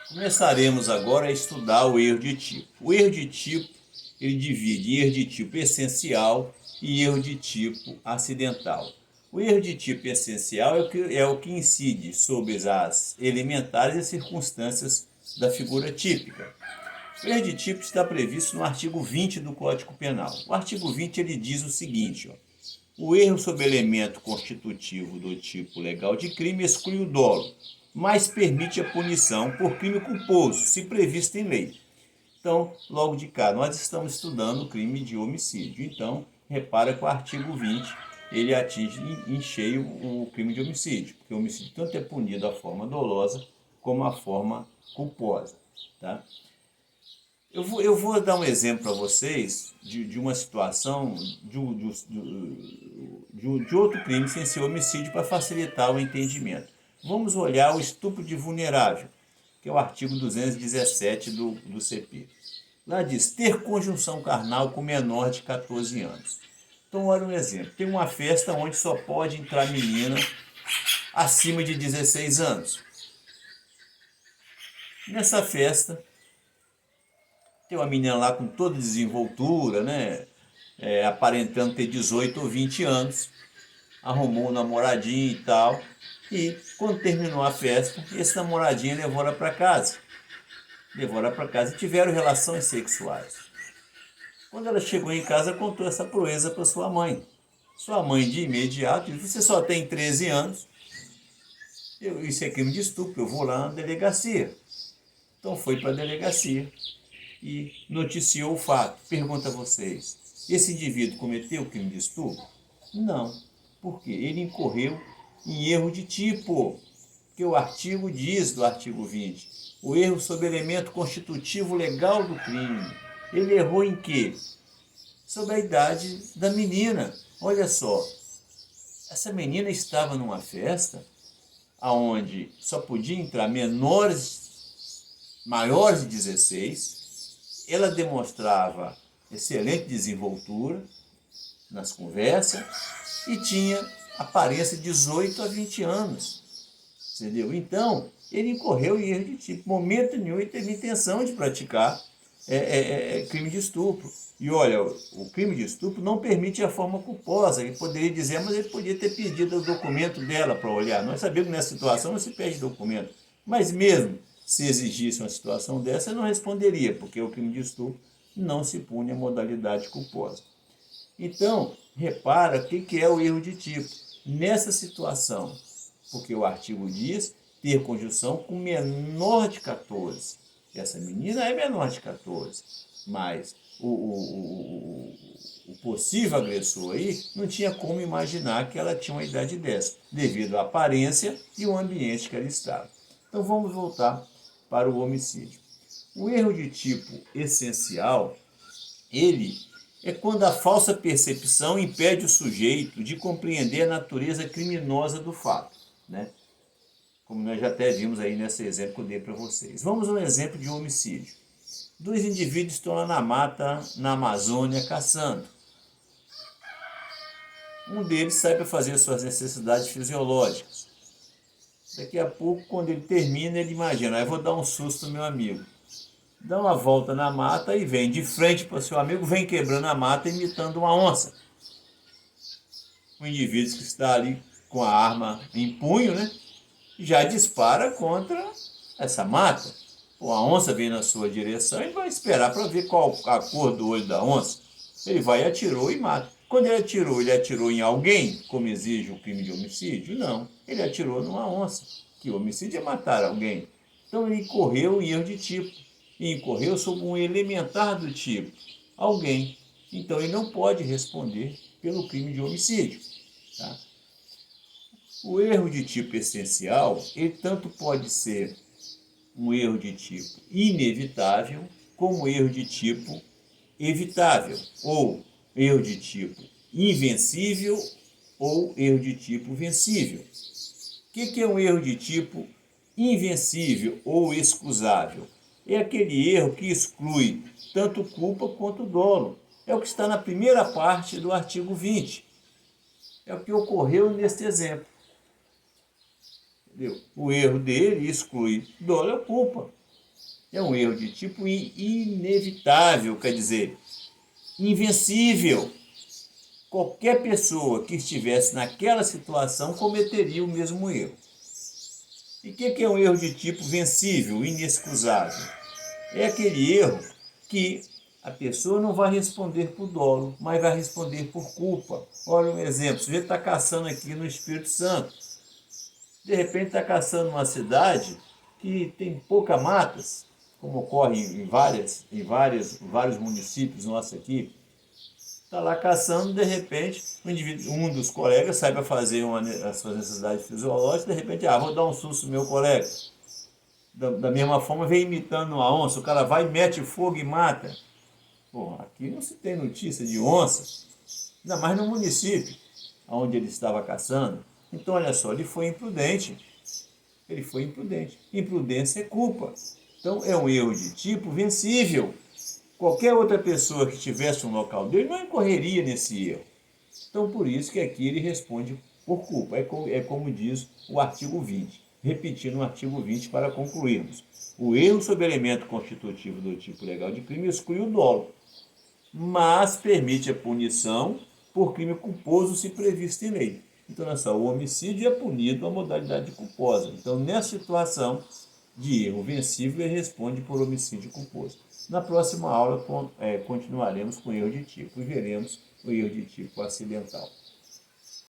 Começaremos agora a estudar o erro de tipo. O erro de tipo, ele divide em erro de tipo essencial e erro de tipo acidental. O erro de tipo essencial é o que incide sobre as elementares e circunstâncias da figura típica. O erro de tipo está previsto no artigo 20 do Código Penal. O artigo 20 ele diz o seguinte: o erro sobre elemento constitutivo do tipo legal de crime exclui o dolo, mas permite a punição por crime culposo, se previsto em lei. Então, logo de cá, nós estamos estudando o crime de homicídio. Então, repara que o artigo 20 ele atinge em cheio o crime de homicídio, porque o homicídio tanto é punido a forma dolosa como a forma culposa. Tá? Eu vou dar um exemplo para vocês de uma situação de outro crime sem ser homicídio para facilitar o entendimento. Vamos olhar o estupro de vulnerável, que é o artigo 217 do CP. Lá diz ter conjunção carnal com menor de 14 anos. Então, olha um exemplo. Tem uma festa onde só pode entrar menina acima de 16 anos. Nessa festa, tem uma menina lá com toda desenvoltura, né? Aparentando ter 18 ou 20 anos. Arrumou um namoradinho e tal. E quando terminou a festa, esse namoradinho levou ela para casa. Levou ela para casa e tiveram relações sexuais. Quando ela chegou em casa, contou essa proeza para sua mãe. Sua mãe, de imediato, disse: você só tem 13 anos, isso é crime de estupro, eu vou lá na delegacia. Então foi para a delegacia e noticiou o fato. Pergunta a vocês: esse indivíduo cometeu crime de estupro? Não. Por quê? Ele incorreu em erro de tipo. Porque o artigo diz, do artigo 20, o erro sobre elemento constitutivo legal do crime. Ele errou em quê? Sobre a idade da menina. Olha só, essa menina estava numa festa onde só podia entrar maiores de 16. Ela demonstrava excelente desenvoltura nas conversas e tinha aparência de 18 a 20 anos. Entendeu? Então, ele incorreu em erro de tipo. Momento nenhum ele teve intenção de praticar crime de estupro. E olha, o crime de estupro não permite a forma culposa. Ele poderia dizer, mas ele podia ter pedido o documento dela para olhar. Nós sabemos que nessa situação não se pede documento. Mas mesmo se exigisse uma situação dessa, eu não responderia, porque o crime de estupro não se pune a modalidade culposa. Então, repara o que é o erro de tipo. Nessa situação, porque o artigo diz ter conjunção com menor de 14. Essa menina é menor de 14, mas o possível agressor aí não tinha como imaginar que ela tinha uma idade dessa, devido à aparência e o ambiente que ela estava. Então vamos voltar para o homicídio. O erro de tipo essencial, ele é quando a falsa percepção impede o sujeito de compreender a natureza criminosa do fato, né? Como nós já até vimos aí nesse exemplo que eu dei para vocês. Vamos a um exemplo de homicídio. Dois indivíduos estão lá na mata, na Amazônia, caçando. Um deles sai para fazer suas necessidades fisiológicas. Daqui a pouco, quando ele termina, ele imagina: eu vou dar um susto no meu amigo. Dá uma volta na mata e vem de frente para o seu amigo, vem quebrando a mata, imitando uma onça. O indivíduo que está ali com a arma em punho, né, já dispara contra essa mata. Pô, a onça vem na sua direção e vai esperar para ver qual a cor do olho da onça. Ele vai, atirou e mata. Quando ele atirou em alguém, como exige o crime de homicídio? Não. Ele atirou numa onça, que o homicídio é matar alguém. Então ele incorreu em erro de tipo. E incorreu sob um elementar do tipo alguém. Então ele não pode responder pelo crime de homicídio. Tá? O erro de tipo essencial, ele tanto pode ser um erro de tipo inevitável, como erro de tipo evitável, ou erro de tipo invencível, ou erro de tipo vencível. O que é um erro de tipo invencível ou excusável? É aquele erro que exclui tanto culpa quanto dolo. É o que está na primeira parte do artigo 20. É o que ocorreu neste exemplo. Entendeu? O erro dele exclui dolo e culpa. É um erro de tipo inevitável, quer dizer, invencível. Qualquer pessoa que estivesse naquela situação cometeria o mesmo erro. E o que é um erro de tipo vencível, inexcusável? É aquele erro que a pessoa não vai responder por dolo, mas vai responder por culpa. Olha um exemplo, o sujeito está caçando aqui no Espírito Santo. De repente está caçando uma cidade que tem pouca matas, como ocorre em vários municípios nossos aqui. Está lá caçando, de repente, um dos colegas sai para fazer as suas necessidades fisiológicas, de repente, vou dar um susto no meu colega. Da mesma forma, vem imitando uma onça, o cara vai, mete fogo e mata. Pô, aqui não se tem notícia de onça, ainda mais no município onde ele estava caçando. Então, olha só, ele foi imprudente. Ele foi imprudente. Imprudência é culpa. Então, é um erro de tipo vencível. Qualquer outra pessoa que estivesse no local dele não incorreria nesse erro. Então, por isso que aqui ele responde por culpa. É como diz o artigo 20. Repetindo o artigo 20 para concluirmos. O erro sob elemento constitutivo do tipo legal de crime exclui o dolo, mas permite a punição por crime culposo se previsto em lei. Então, olha só, o homicídio é punido a modalidade culposa. Então, nessa situação de erro vencível, ele responde por homicídio culposo. Na próxima aula, continuaremos com erro de tipo e veremos o erro de tipo acidental.